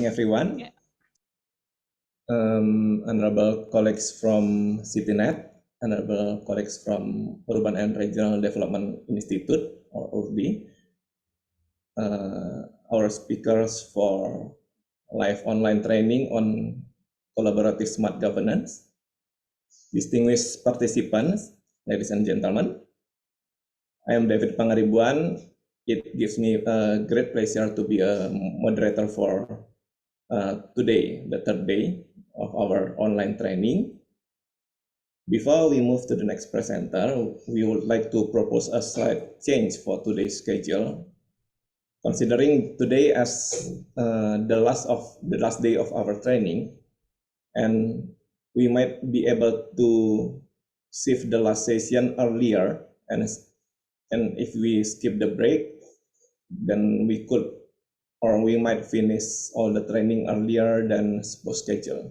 morning, everyone. Honorable colleagues from CityNet, honorable colleagues from Urban and Regional Development Institute, or URDi, our speakers for live online training on collaborative smart governance, distinguished participants, ladies and gentlemen. I am David Pangaribuan. It gives me a great pleasure to be a moderator for today, the third day of our online training. Before we move to the next presenter, we would like to propose a slight change for today's schedule. Considering today as the last day of our training, and we might be able to shift the last session earlier, and if we skip the break, then we could, or we might finish all the training earlier than supposed schedule.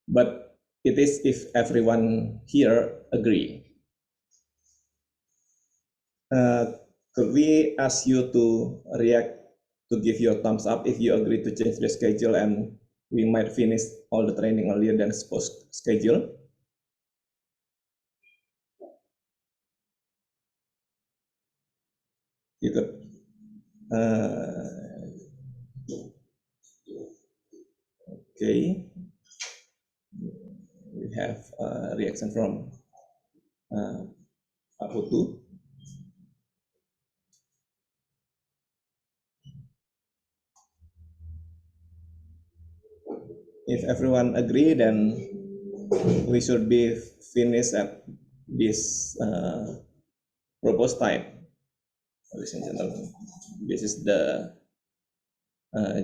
But it is if everyone here agree. Could we ask you to react, to give your thumbs up if you agree to change the schedule and we might finish all the training earlier than supposed schedule? You could. Okay. We have a reaction from Pak Putu. If everyone agree, then we should be finished at this proposed time. Ladies and gentlemen, this is the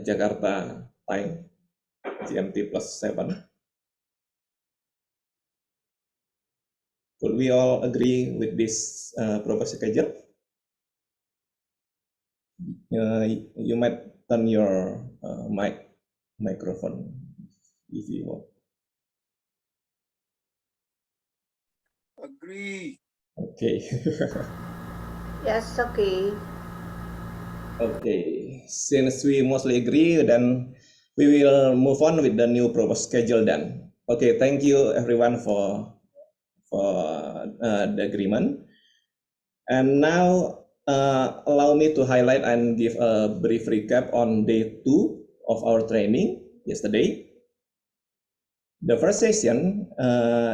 Jakarta time, GMT +7. Could we all agree with this proposed schedule? You might turn your microphone if you want. Agree. Okay. Yes, okay. Okay, since we mostly agree, then we will move on with the new proposed schedule then. Okay, thank you everyone for the agreement. And now allow me to highlight and give a brief recap on day 2 of our training yesterday. The first session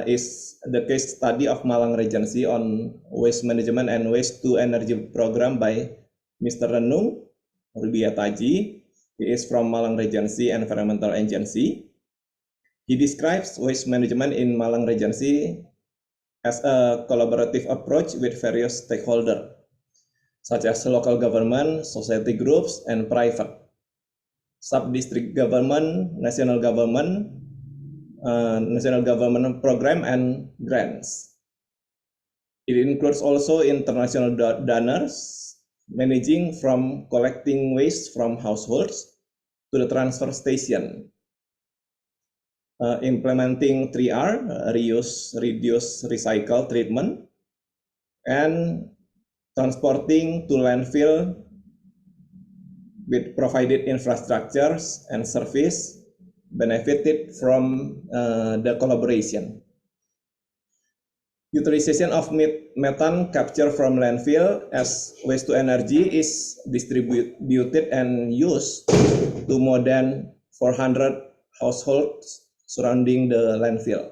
is the case study of Malang Regency on waste management and waste to energy program by Mr. Renung Rubiataji. He is from Malang Regency Environmental Agency. He describes waste management in Malang Regency as a collaborative approach with various stakeholders, such as local government, society groups, and private, sub-district government, national government program, and grants. It includes also international donors, managing from collecting waste from households to the transfer station, implementing 3R, reuse, reduce, recycle treatment, and transporting to landfill with provided infrastructures and service benefited from the collaboration. Utilization of methane capture from landfill as waste to energy is distributed and used to more than 400 households surrounding the landfill.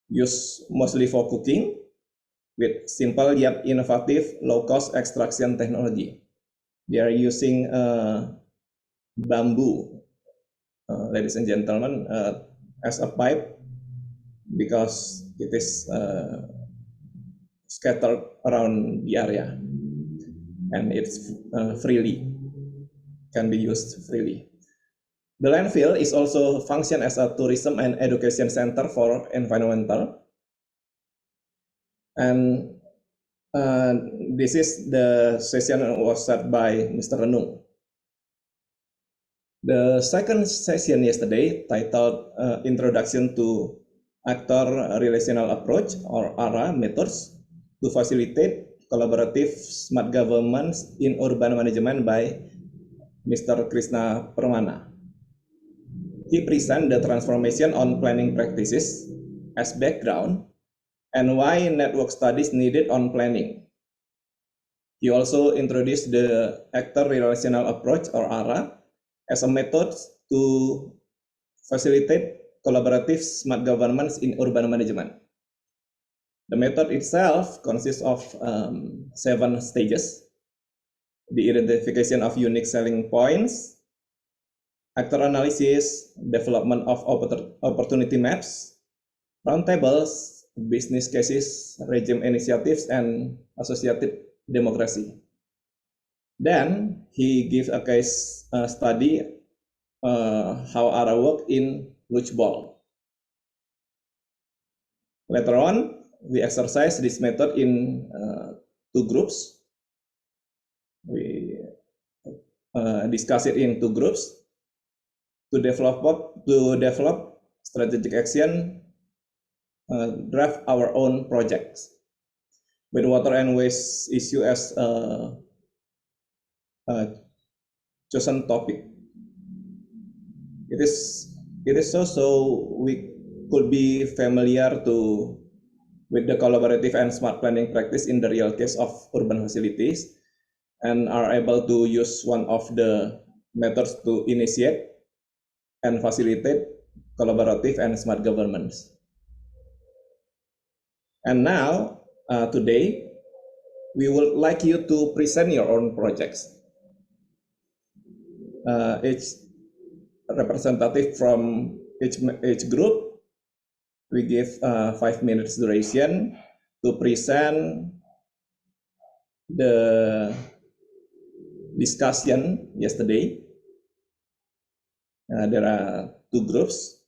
Used mostly for cooking with simple yet innovative low-cost extraction technology. They are using bamboo, ladies and gentlemen, as a pipe, because it is scattered around the area and it's can be used freely. The landfill is also function as a tourism and education center for environmental. And this is the session was set by Mr. Renung. The second session yesterday, titled Introduction to Actor Relational Approach, or ARA methods to facilitate collaborative smart governments in urban management by Mr. Krishna Permana. He presented the transformation on planning practices as background and why network studies needed on planning. He also introduced the actor relational approach, or ARA, as a method to facilitate collaborative smart governance in urban management. The method itself consists of 7 stages: the identification of unique selling points, actor analysis, development of opportunity maps, roundtables, business cases, regime initiatives, and associated democracy. Then he gives a case study how ARA work in Luchbol. Later on, we exercise this method in 2 groups. We discuss it in 2 groups to develop strategic action, draft our own projects with water and waste issue as a chosen topic. It is so we could be familiar with the collaborative and smart planning practice in the real case of urban facilities, and are able to use one of the methods to initiate and facilitate collaborative and smart governance. And now, today, we would like you to present your own projects. Each representative from each group, we give 5 minutes duration to present the discussion yesterday. There are 2 groups,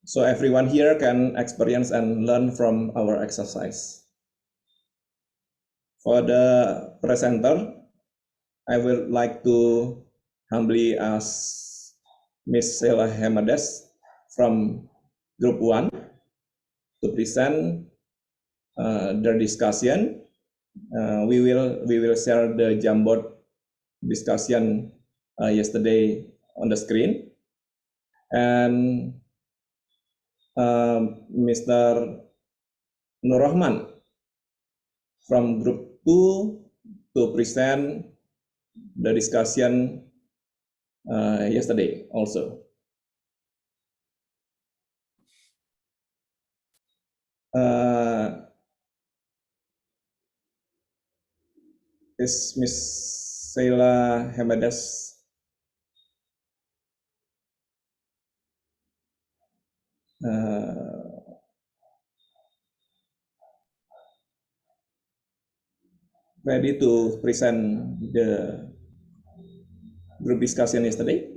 so everyone here can experience and learn from our exercise. For the presenter, I would like to humbly ask Ms. Sheila Hemades from Group 1 to present their discussion. We will share the Jamboard discussion yesterday on the screen, and Mr. Nur Rahman from Group 2 to present the discussion yesterday also. Is Ms. Sheila Hemades ready to present the group discussion yesterday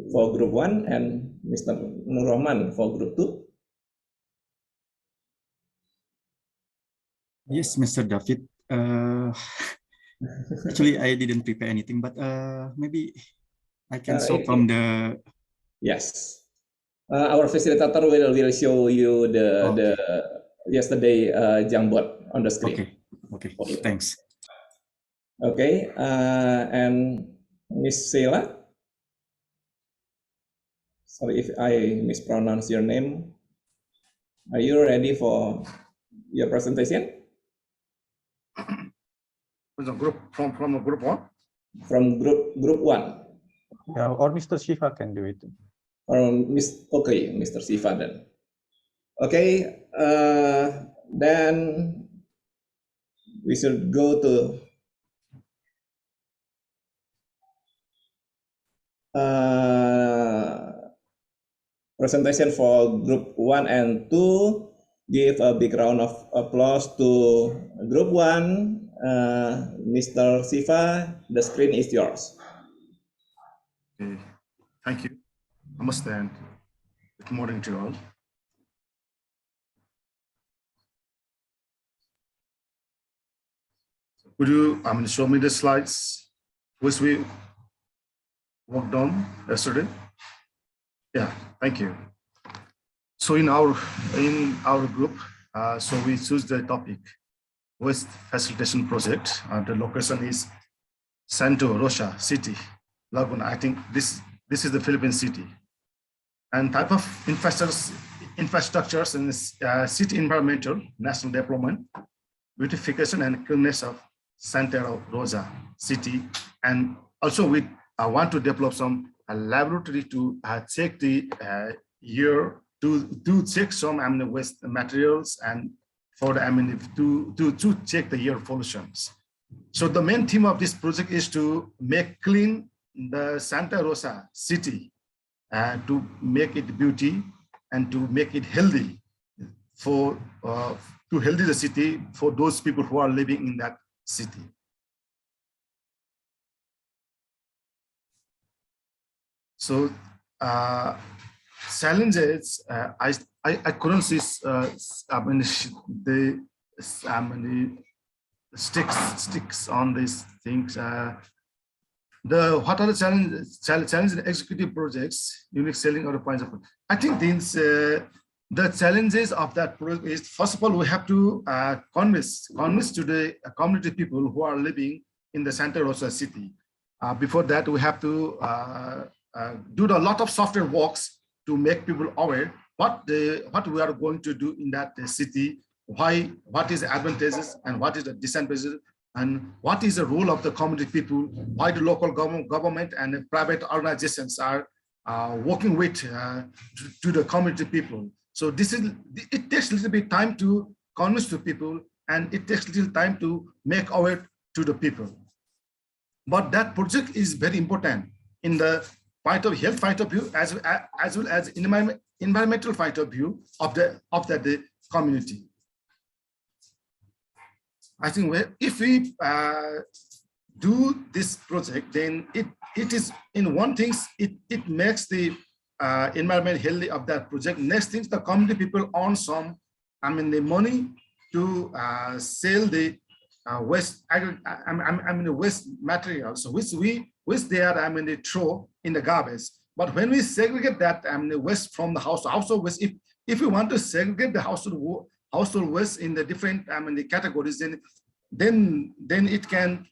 for Group 1, and Mr. Nur Rahman for Group 2? Yes, Mr. David. Actually, I didn't prepare anything, but maybe I can show from the... Yes. Our facilitator will show you the yesterday Jamboard on the screen. Okay, thanks. Okay, and Miss Sheila, sorry if I mispronounce your name. Are you ready for your presentation? From Group 1? From Group 1. Yeah, or Mr. Shiva can do it. Okay, Mr. Shiva then. Okay, then we should go to presentation for Group 1 and 2. Give a big round of applause to Group 1. Mr. Shiva, the screen is yours. Okay. Thank you. Namaste and good morning to all. Could you show me the slides which we worked on yesterday? Yeah, thank you. So in our group, so we choose the topic Waste Facilitation Project. The location is Santo Rosa City, Laguna. I think this is the Philippine city. And type of infrastructures in city environmental, national development, beautification and cleanness of Santa Rosa city. And also we want to develop some laboratory to check the year, to check some waste materials and for to check the air pollutions. So the main theme of this project is to make clean the Santa Rosa city, to make it beauty and to make it healthy for to healthy the city for those people who are living in that city. So challenges, I couldn't see the sticks on these things. What are the challenges in executive projects, unique selling or points of? I think these the challenges of that project is, first of all, we have to convince to the community people who are living in the Santa Rosa city. Before that, we have to do a lot of software works to make people aware what we are going to do in that city, what is the advantages and what is the disadvantages, and what is the role of the community people, why the local government and the private organizations are working with to the community people. So it takes a little bit time to convince the people, and it takes a little time to make aware to the people. But that project is very important in the point of health point of view, as well as environmental point of view of the community. I think if we do this project, then it is in one thing, it makes the environment healthy of that project. Next thing, the community people earn some, the money to sell the waste, waste materials, which they are, they throw in the garbage. But when we segregate that, the waste from the household waste, if we want to segregate the household waste in the different, the categories, then it can,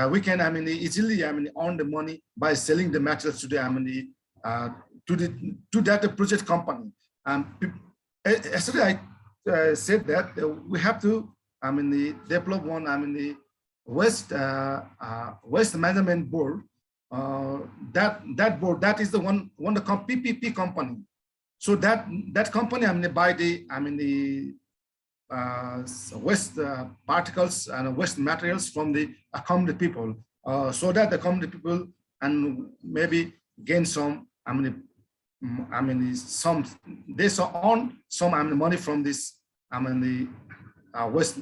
we can, easily, earn the money by selling the materials to the, to that project company. Yesterday I said that we have to, develop one, the waste management board. That board, that is the one the PPP company. So that company, buy the, waste particles and waste materials from the community people, so that the community people and maybe gain some, they earn some money from this, waste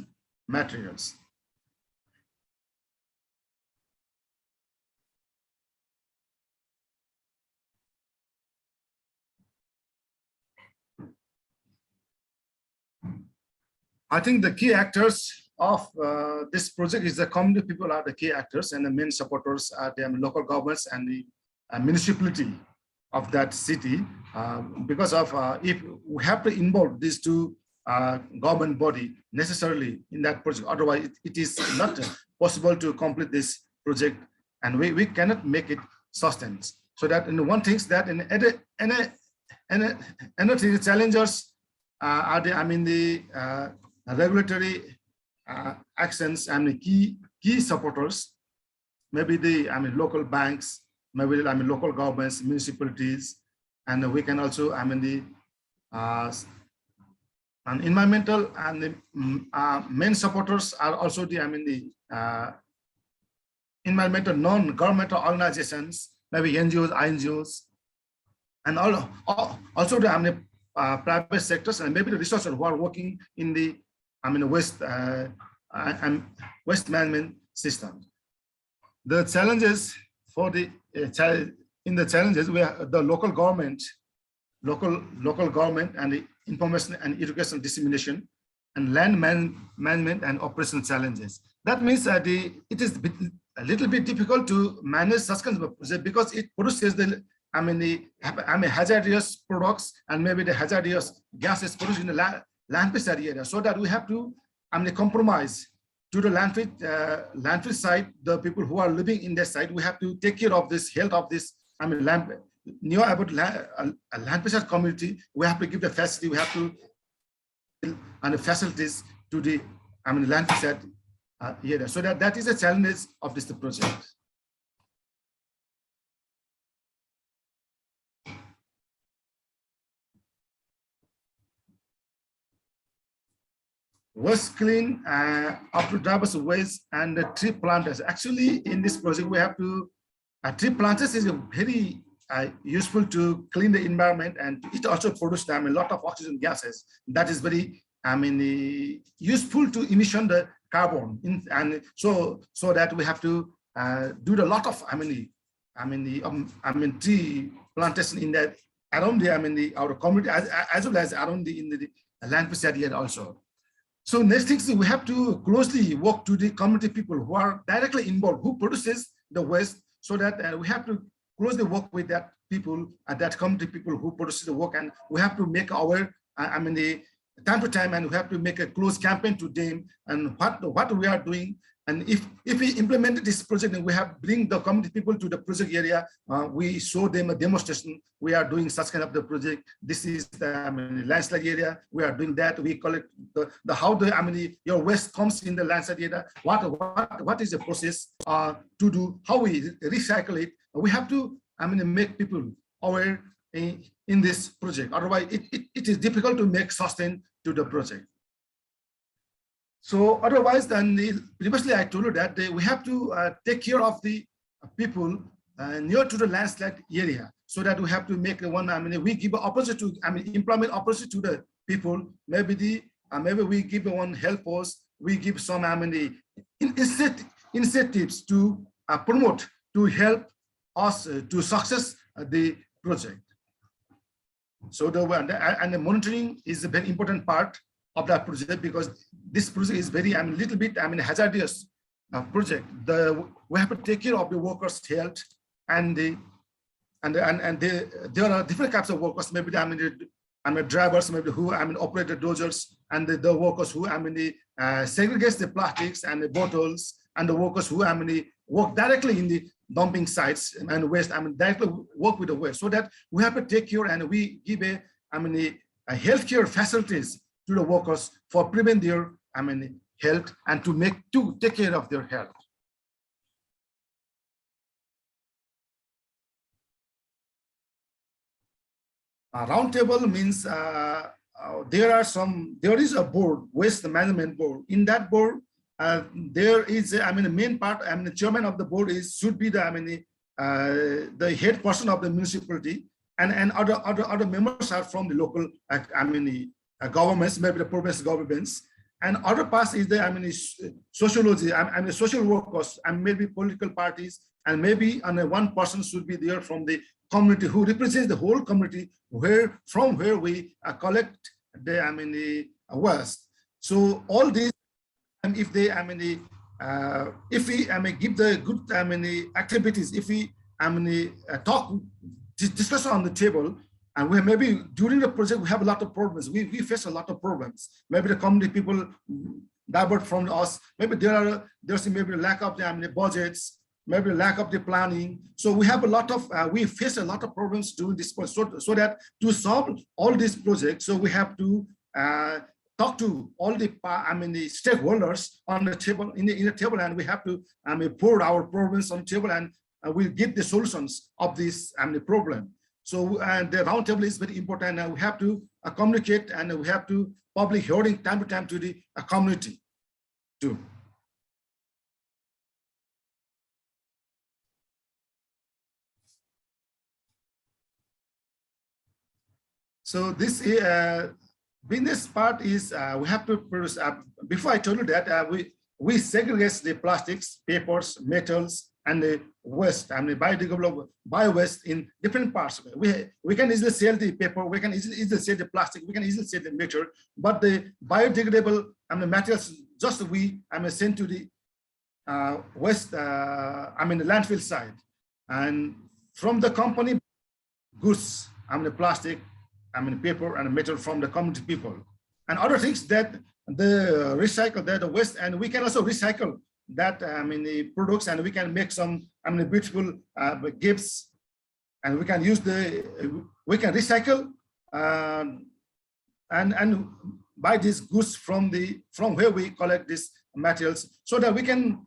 materials. I think the key actors of this project is the community people are the key actors, and the main supporters are the local governments and the municipality of that city, because of if we have to involve these two government body necessarily in that project, otherwise it is not possible to complete this project, and we cannot make it sustained. So that in one thing that in another challengers are the regulatory actions and the key supporters, maybe the local banks, maybe local governments, municipalities, and we can also the environmental and the main supporters are also the environmental non-governmental organizations, maybe NGOs, INGOs, and also the private sectors, and maybe the researchers who are working in the waste management system. The challenges for the in the challenges we have the local government and the information and education dissemination and land management and operation challenges. That means that it is a little bit difficult to manage such kinds of projects because it produces the hazardous products and maybe the hazardous gases produced in the land-based area. So that we have to compromise to the landfill site, the people who are living in that site, we have to take care of this health of this. I mean, landfill site community. We have to give the facility. We have to and the facilities to the landfill site area. So that is a challenge of this project. Waste clean after diverse waste and the tree planters. Actually, in this project, we have to tree planters is a very useful to clean the environment, and it also produces a lot of oxygen gases. That is very useful to emission the carbon and so that we have to do a lot of tree plantation in that around the our community as well as around in the landfill site area also. So next thing is we have to closely work to the community people who are directly involved, who produces the waste, so that we have to closely work with that people and that community people who produce the work, and we have to make our the time to time, and we have to make a close campaign to them and what we are doing. And if we implement this project and we have bring the community people to the project area, we show them a demonstration. We are doing such kind of the project. This is the landslide area. We are doing that. We collect the how the your waste comes in the landslide area. What is the process to do? How we recycle it? We have to make people aware in this project. Otherwise, it is difficult to make sustain to the project. So otherwise, then previously I told you that we have to take care of the people near to the landslide area, so that we have to make one. We give opposite to employment opposite to the people. Maybe we give one help post. We give some incentives to promote to help us to success the project. So the monitoring is a very important part of that project, because this project is very little bit hazardous project. We have to take care of the workers' health, and there are different types of workers. Maybe the drivers, maybe who operate the dozers, and the workers who segregate the plastics and the bottles, and the workers who work directly in the dumping sites and waste. Directly work with the waste. So that we have to take care, and we give a healthcare facilities to the workers for prevent their health and to take care of their health. Roundtable means there is a board, waste management board. In that board, there is the main part. The chairman of the board should be the head person of the municipality, and other members are from the local governments, maybe the province governments, and other parts is the sociology, social workers, and maybe political parties, and maybe one person should be there from the community who represents the whole community, from where we collect the waste. So all these, if they if we give the good activities, if we discuss on the table, and we maybe during the project we have a lot of problems. We face a lot of problems. Maybe the community people divert from us. Maybe there's maybe lack of the budgets, maybe lack of the planning. So we have a lot of we face a lot of problems during this project. So that to solve all these projects, so we have to talk to all the the stakeholders on the table in the table, and we have to pour our problems on the table, and we'll get the solutions of this problem. So the roundtable is very important, and we have to communicate, and we have to public hearing time to time to the community too. So this business part is we have to produce. Before I told you that we segregate the plastics, papers, metals, and the waste, biodegradable bio-waste in different parts. We can easily sell the paper, we can easily sell the plastic, we can easily sell the metal, but the biodegradable materials just we send to the waste, the landfill side, and from the company goods, the plastic, paper and metal from the community people, and other things that the recycle the waste, and we can also recycle that the products, and we can make some beautiful gifts, and we can use we can recycle and buy these goods from where we collect these materials, so that we can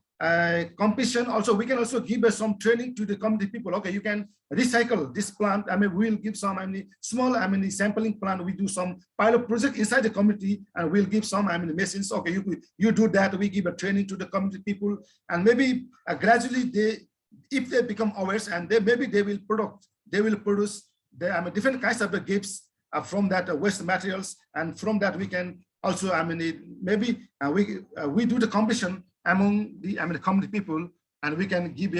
competition. Also, we can also give some training to the community people. Okay, you can recycle this plant. We'll give some small sampling plant. We do some pilot project inside the community, and we'll give some machines. Okay, you do that. We give a training to the community people, and maybe gradually if they become aware, and maybe they will produce the different kinds of the gifts from that waste materials, and from that we can also maybe we do the competition among the community people, and we can give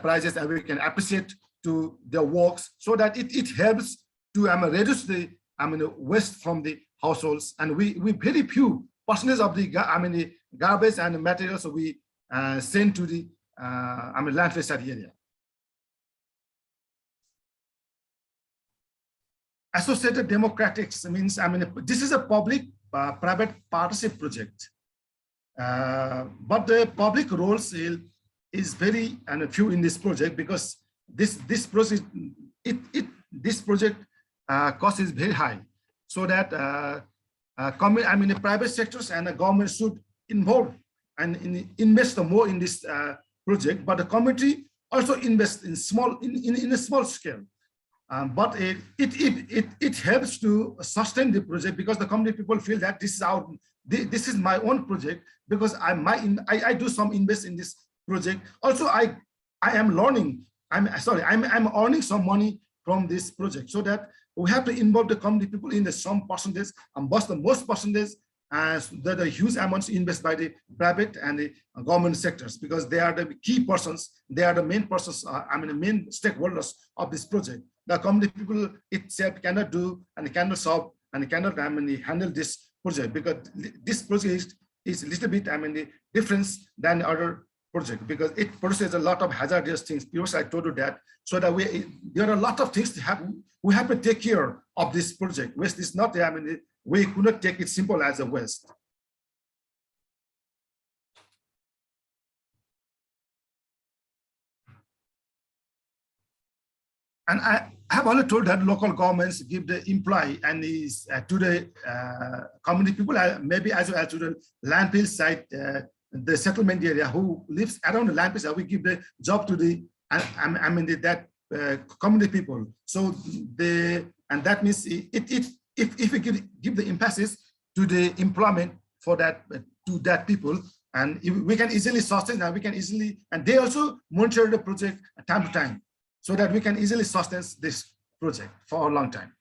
prizes, and we can appreciate to their works, so that it helps to reduce the waste from the households, and we very few percentage of the garbage and materials we send to the landfill site area. Associated democratics means this is a public-private partnership project, but the public roles is very few in this project, because this project cost is very high, so that the private sectors and the government should involve and invest more in this project, but the community also invest in a small scale. But it helps to sustain the project, because the community people feel that this is my own project, because I do some invest in this project. Also, I am learning. I'm earning some money from this project, so that we have to involve the community people in some percentage, and but the most percentage that the huge amounts invest by the private and the government sectors, because they are the key persons. They are the main persons. The main stakeholders of this project. The community people itself cannot do and cannot solve and cannot handle this project, because this project is a little bit different than other project, because it produces a lot of hazardous things. Previously I told you that, so that there are a lot of things to have. We have to take care of this project. Waste is not we could not take it simple as a waste. And I have already told that local governments give the employee and to the community people, maybe as well as to the landfill site, the settlement area who lives around the landfill. We give the job to the community people. So and that means if we give the emphasis to the employment for that to that people, and we can easily sustain, and we can easily, and they also monitor the project time to time, so that we can easily sustain this project for a long time.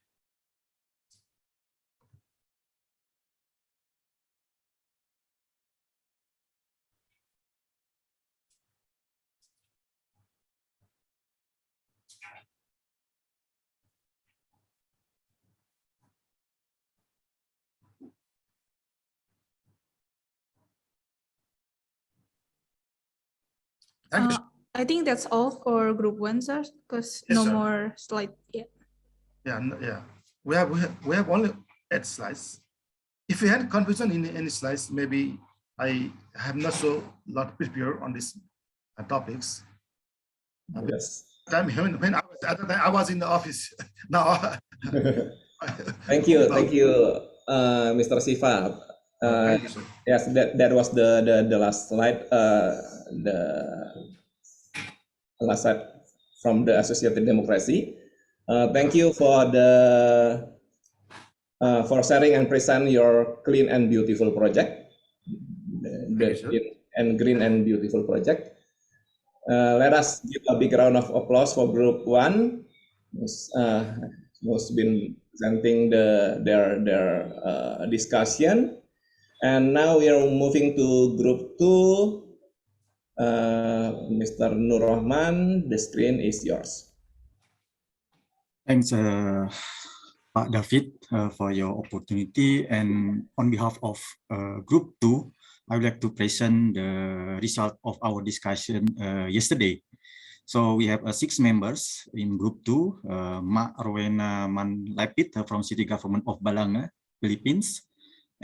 Thank you. I think that's all for group 1, sir, because Yes, no sir. more slide yet. Yeah. We have only 8 slides. If you had confusion in any slides, maybe I have not so lot prepared on these topics. Yes. When I was in the office. Now. Thank you, Mr. Siva. Thank you, sir. Yes, that was the last slide. The last slide from the Associated Democracy. Thank you for for sharing and present your clean and beautiful project, the clean and green and beautiful project. Let us give a big round of applause for Group 1, who's been presenting their discussion. And now we are moving to Group 2. Mr. Nur Rahman, the screen is yours. Thanks, Pak David, for your opportunity. And on behalf of Group 2, I would like to present the result of our discussion yesterday. So we have 6 members in Group 2, Mak Rowena Manlapit from City Government of Balanga, Philippines,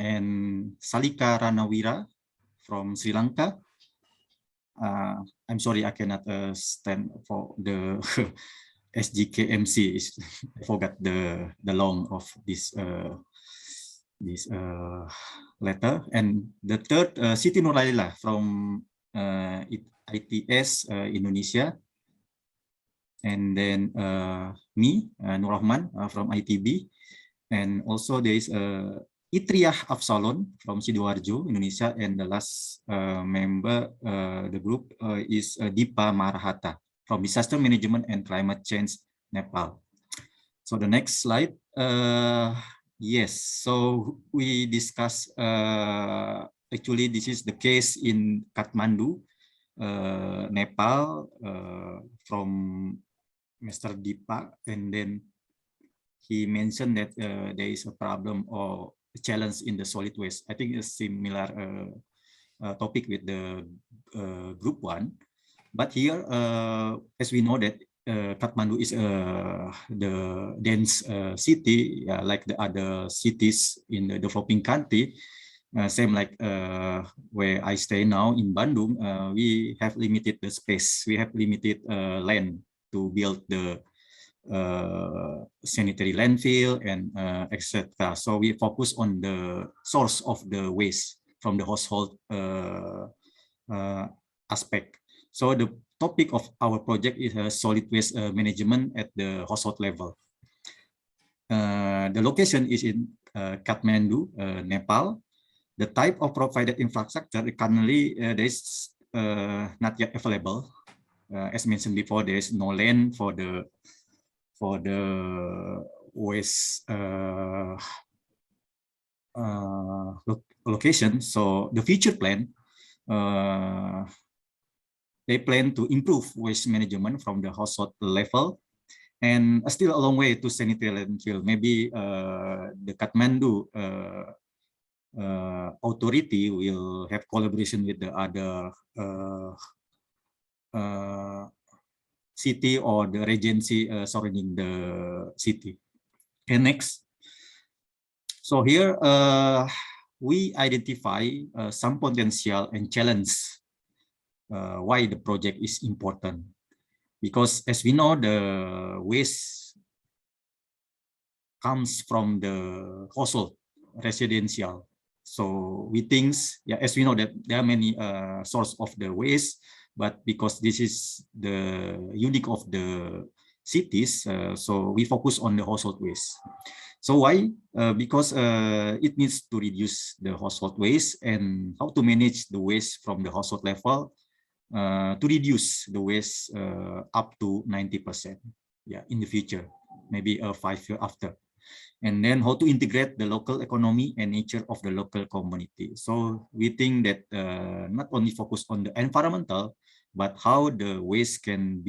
and Salika Ranawira from Sri Lanka. I'm sorry, I cannot stand for the SGKMC. I forgot the long of this letter. And the third, Siti Nurlaila from ITS Indonesia. And then me, Nur Rahman from ITB. And also there is Itriah Afsalon from Sidoarjo, Indonesia. And the last member, the group is Dipa Marahata from Disaster Management and Climate Change, Nepal. So the next slide. Yes, so we discuss, actually this is the case in Kathmandu, Nepal, from Mr. Dipa, and then he mentioned that there is a problem or a challenge in the solid waste. I think it's similar topic with the group 1, but here, as we know that Kathmandu is the dense city, like the other cities in the developing country. Same like where I stay now in Bandung, we have limited the space, we have limited land to build the sanitary landfill and etc. So we focus on the source of the waste from the household aspect. So the topic of our project is solid waste management at the household level. The location is in Kathmandu, Nepal. The type of provided infrastructure currently there is not yet available. As mentioned before, there is no land for the waste location. So the future plan, they plan to improve waste management from the household level, and still a long way to sanitary landfill. Maybe the Kathmandu authority will have collaboration with the other city or the regency surrounding the city. And next, so here we identify some potential and challenge why the project is important. Because as we know, the waste comes from the household, residential. So we think, as we know that there are many sources of the waste, but because this is the unique of the cities, so we focus on the household waste. So why? Because it needs to reduce the household waste, and how to manage the waste from the household level to reduce the waste up to 90%, in the future, maybe 5 years after. And then how to integrate the local economy and nature of the local community. So we think that not only focus on the environmental, but how the waste can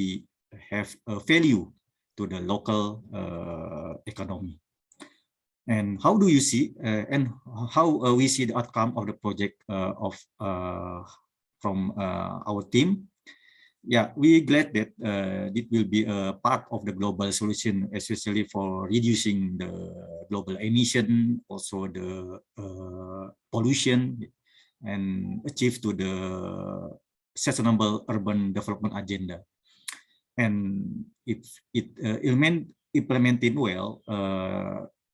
have a value to the local economy. And how do you see and how we see the outcome of the project from our team? We're glad that it will be a part of the global solution, especially for reducing the global emission, also the pollution, and achieve to the sustainable urban development agenda. And if it implemented well,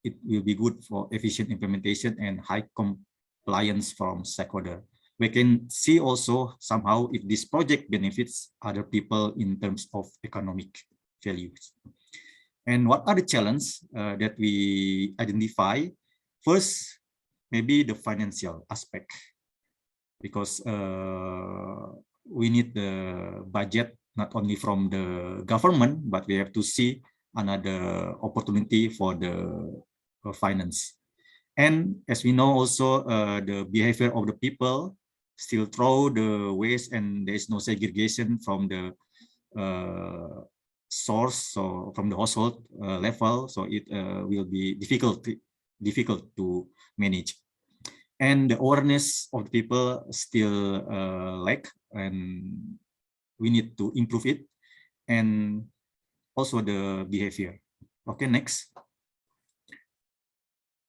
it will be good for efficient implementation and high compliance from stakeholder. We can see also somehow if this project benefits other people in terms of economic values. And what are the challenges that we identify? First, maybe the financial aspect, because we need the budget not only from the government, but we have to see another opportunity for the finance. And as we know also, the behavior of the people still throw the waste, and there is no segregation from the source, so from the household level, so it will be difficult to manage. And the awareness of the people still lack, and we need to improve it, and also the behavior. Okay, next.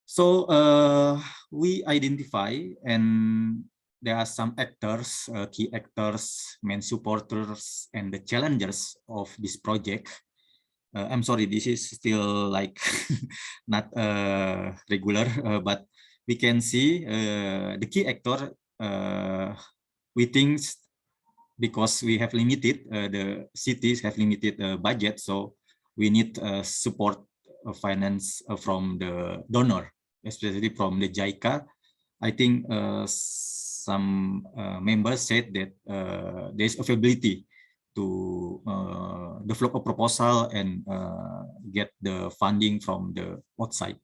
So we identify, and there are some actors, key actors, main supporters, and the challengers of this project. I'm sorry, this is still like not regular, but we can see the key actor. We think because we have limited, the cities have limited budget, so we need support finance from the donor, especially from the JICA. I think some members said that there's availability to develop a proposal and get the funding from the outside,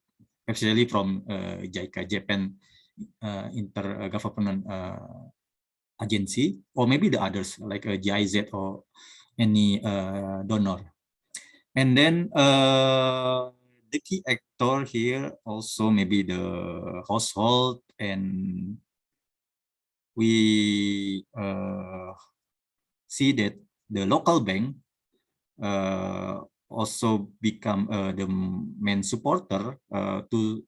especially from JICA, Japan Intergovernment Agency, or maybe the others like a GIZ or any donor. And then the key actor here also maybe the household, and we see that the local bank also become the main supporter to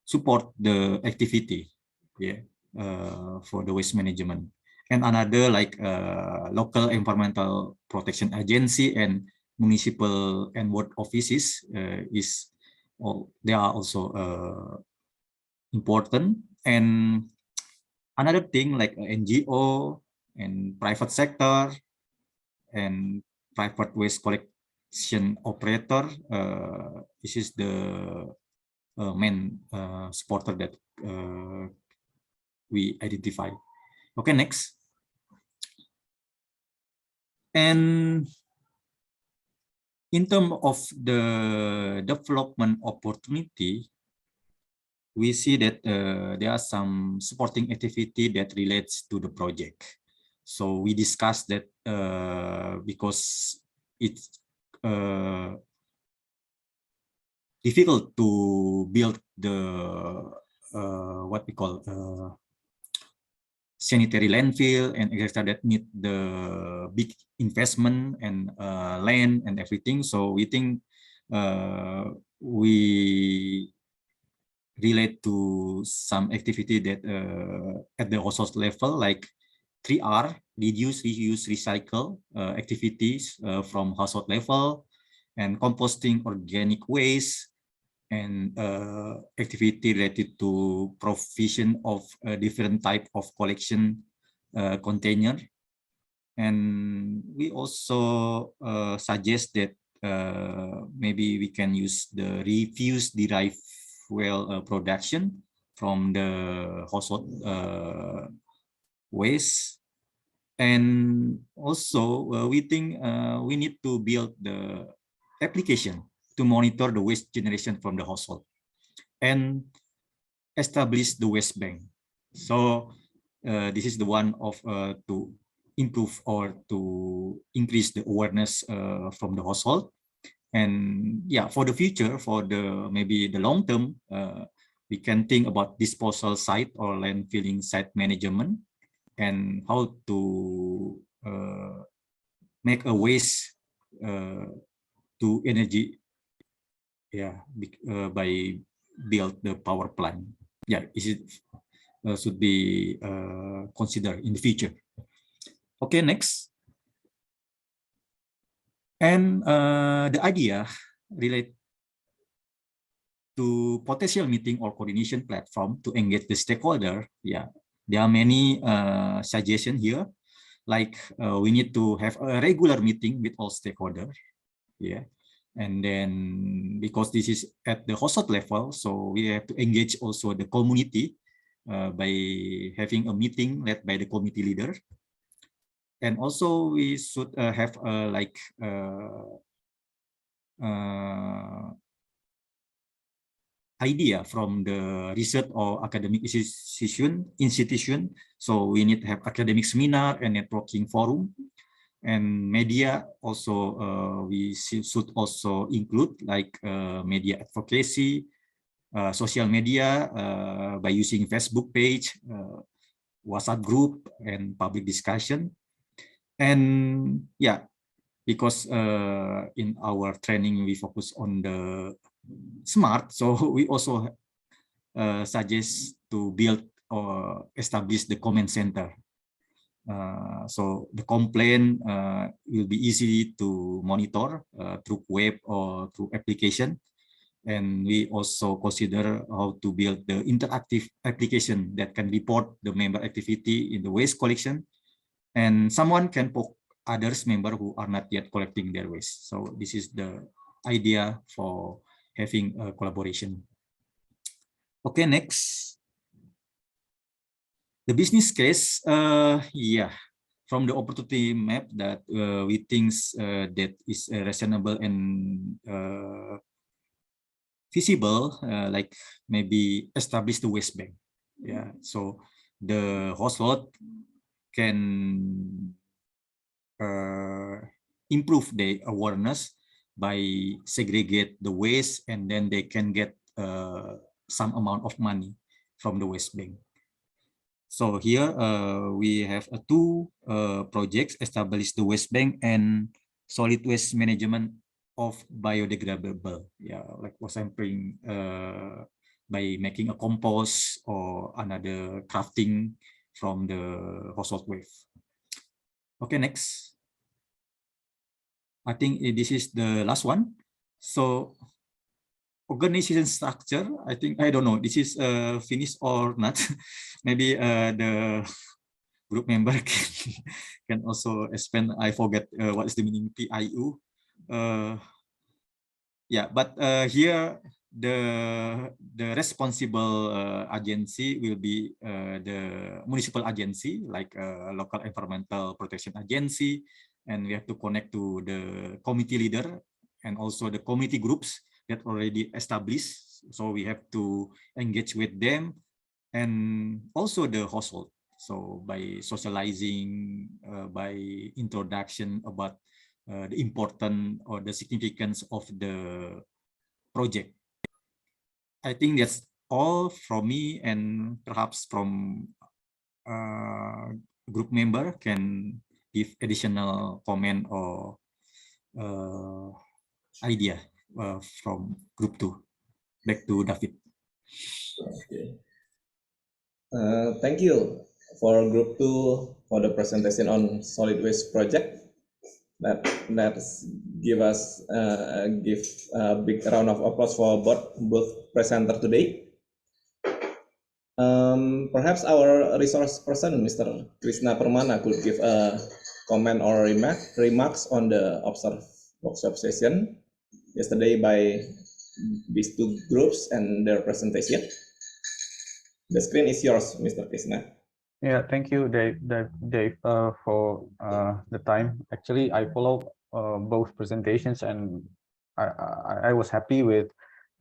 support the activity, yeah, for the waste management. And another like local environmental protection agency and municipal and ward offices is, they are also important. And another thing like NGO and private sector and private waste collection operator, this is the main supporter that we identify. Okay, next. And in terms of the development opportunity, we see that there are some supporting activity that relates to the project. So we discussed that because it's difficult to build the what we call sanitary landfill and etc. that need the big investment and land and everything. So we think we relate to some activity that at the household level, like 3R, reduce, reuse, recycle activities from household level, and composting organic waste, and activity related to provision of a different type of collection container. And we also suggest that maybe we can use the refuse derived fuel production from the household waste. And also we think we need to build the application to monitor the waste generation from the household and establish the waste bank. So this is the one of to improve or to increase the awareness from the household. And yeah, for the future, for the maybe the long term, we can think about disposal site or landfilling site management, and how to make a waste to energy, yeah, by build the power plant. Yeah, is it should be considered in the future. Okay, next. And the idea relate to potential meeting or coordination platform to engage the stakeholder. Yeah, there are many suggestions here, like we need to have a regular meeting with all stakeholders. Yeah, and then because this is at the household level, so we have to engage also the community by having a meeting led by the committee leader. And also we should have like idea from the research or academic institution. So we need to have academic seminar and networking forum. And media also, we should also include like media advocacy, social media by using Facebook page, WhatsApp group, and public discussion. And yeah, because in our training we focus on the smart, so we also suggest to build or establish the comment center. So the complaint will be easy to monitor through web or through application. And we also consider how to build the interactive application that can report the member activity in the waste collection. And someone can poke others member who are not yet collecting their waste. So this is the idea for having a collaboration. Okay, next. The business case, yeah, from the opportunity map that we think that is reasonable and feasible, like maybe establish the waste bank. Yeah, so the household can improve the awareness by segregate the waste, and then they can get some amount of money from the waste bank. So here we have two projects: establish the waste bank and solid waste management of biodegradable. Yeah, like for sampling by making a compost or another crafting from the household waste. Okay, next. I think this is the last one. So organization structure, I think, I don't know, this is finished or not. Maybe the group member can also explain. I forget what is the meaning PIU. Yeah, but here the responsible agency will be the municipal agency, like local environmental protection agency, and we have to connect to the committee leader and also the community groups that already established. So we have to engage with them and also the household. So by socializing, by introduction about the important or the significance of the project. I think that's all from me, and perhaps from group member can give additional comment or idea from group 2. Back to David. Okay. Thank you for group 2 for the presentation on solid waste project. Let's give a big round of applause for both presenter today. Perhaps our resource person, Mr. Krishna Permana, could give a comment or remarks on the workshop session yesterday by these two groups and their presentation. The screen is yours, Mr. Krishna. Yeah, thank you, Dave, for the time. Actually, I followed both presentations, and I was happy with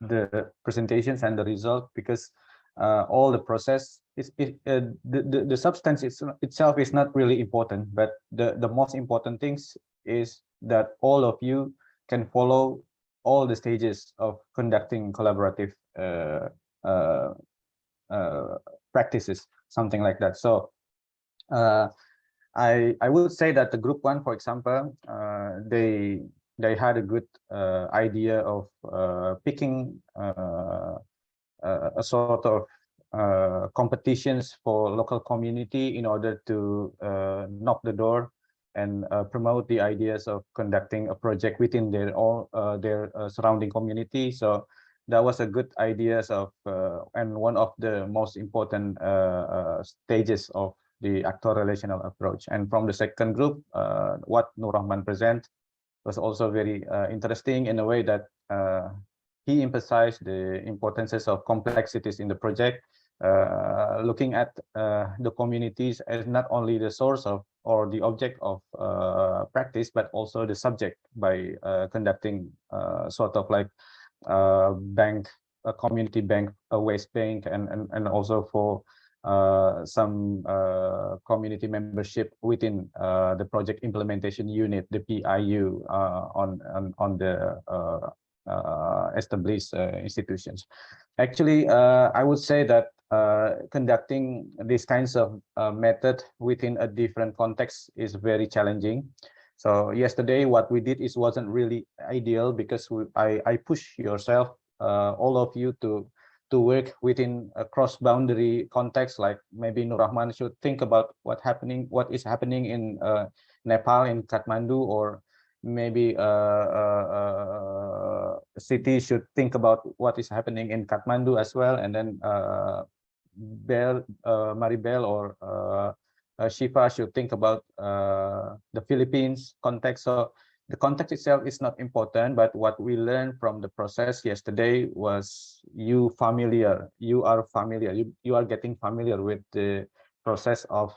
the presentations and the result, because all the process is the substance itself is not really important, but the most important things is that all of you can follow all the stages of conducting collaborative practices, something like that. So I would say that the group 1, for example, they had a good idea of picking a sort of competitions for local community in order to knock the door and promote the ideas of conducting a project within their surrounding community. So that was a good ideas of and one of the most important stages of the actor relational approach. And from the second group, what Nur Rahman present was also very interesting in a way that he emphasized the importances of complexities in the project, looking at the communities as not only the source of or the object of practice, but also the subject by conducting sort of like a community bank, a waste bank, and also for some community membership within the project implementation unit, the PIU, on the established institutions. Actually, I would say that conducting these kinds of method within a different context is very challenging. So yesterday, what we did wasn't really ideal, because I push yourself all of you to work within a cross-boundary context, like maybe Nur Rahman should think about what is happening in Nepal, in Kathmandu, or maybe city should think about what is happening in Kathmandu as well, and then Maribel or Shifa should think about the Philippines context. So the context itself is not important, but what we learned from the process yesterday was you are familiar, you are getting familiar with the process of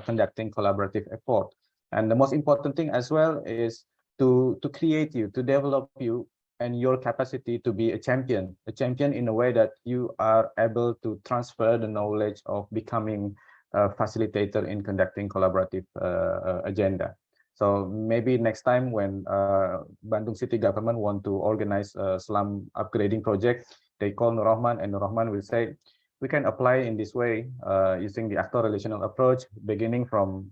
conducting collaborative effort. And the most important thing as well is to create you, to develop you and your capacity to be a champion in a way that you are able to transfer the knowledge of becoming a facilitator in conducting collaborative agenda. So maybe next time when Bandung City government want to organize a slum upgrading project, they call Nur Rahman, and Nur Rahman will say, we can apply in this way using the actor relational approach, beginning from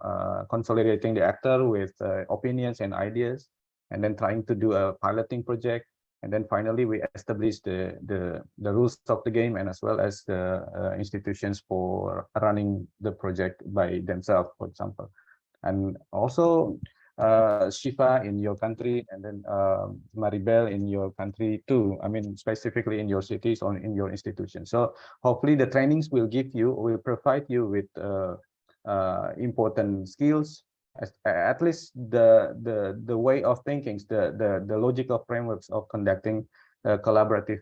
consolidating the actor with opinions and ideas, and then trying to do a piloting project. And then finally, we establish the rules of the game, and as well as the institutions for running the project by themselves, for example. And also Shifa in your country, and then Maribel in your country too. I mean, specifically in your cities or in your institutions. So hopefully the trainings will provide you with important skills, at least the way of thinking, the logical frameworks of conducting a collaborative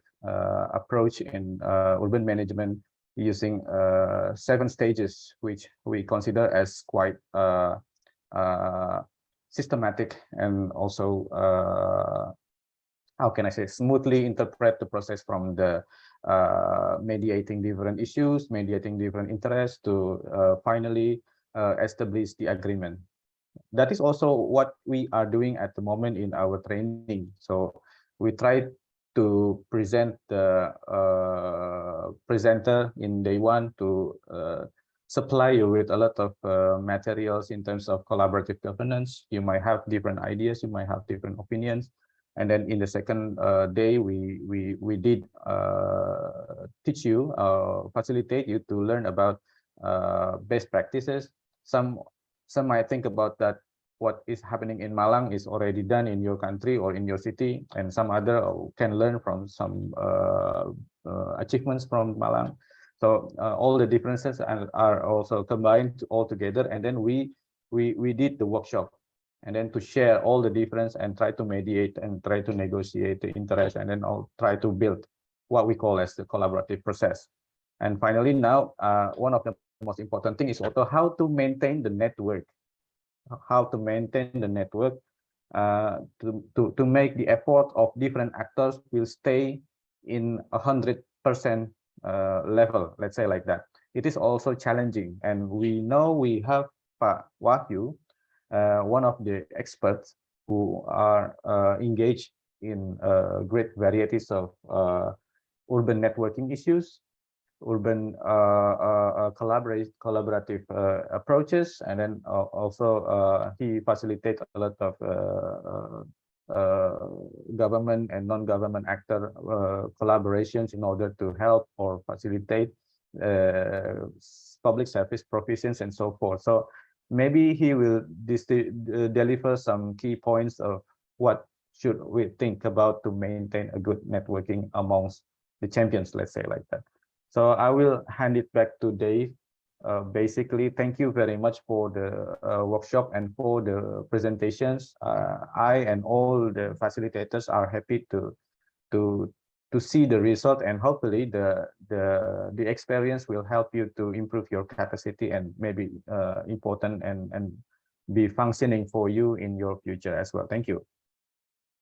approach in urban management using 7 stages, which we consider as quite systematic, and also how can I say, smoothly interpret the process from the mediating different issues, mediating different interests, to finally establish the agreement. That is also what we are doing at the moment in our training. So we try to present the presenter in day 1 to supply you with a lot of materials in terms of collaborative governance. You might have different ideas, you might have different opinions. And then in the second day, we did teach you, facilitate you to learn about best practices. Some might think about that what is happening in Malang is already done in your country or in your city, and some other can learn from some achievements from Malang. So all the differences are also combined all together, and then we did the workshop, and then to share all the difference and try to mediate and try to negotiate the interest, and then I'll try to build what we call as the collaborative process. And finally, now one of the most important thing is also how to maintain the network, to make the effort of different actors will stay in 100% level, let's say like that. It is also challenging, and we know we have Pak Wahyu, one of the experts who are engaged in great varieties of urban networking issues, urban collaborative approaches, and then also he facilitates a lot of government and non-government actor collaborations in order to help or facilitate public service provisions and so forth. So maybe he will deliver some key points of what should we think about to maintain a good networking amongst the champions, let's say like that. So I will hand it back to Dave. Basically, thank you very much for the workshop and for the presentations. I and all the facilitators are happy to see the result, and hopefully the experience will help you to improve your capacity and maybe important and be functioning for you in your future as well. Thank you.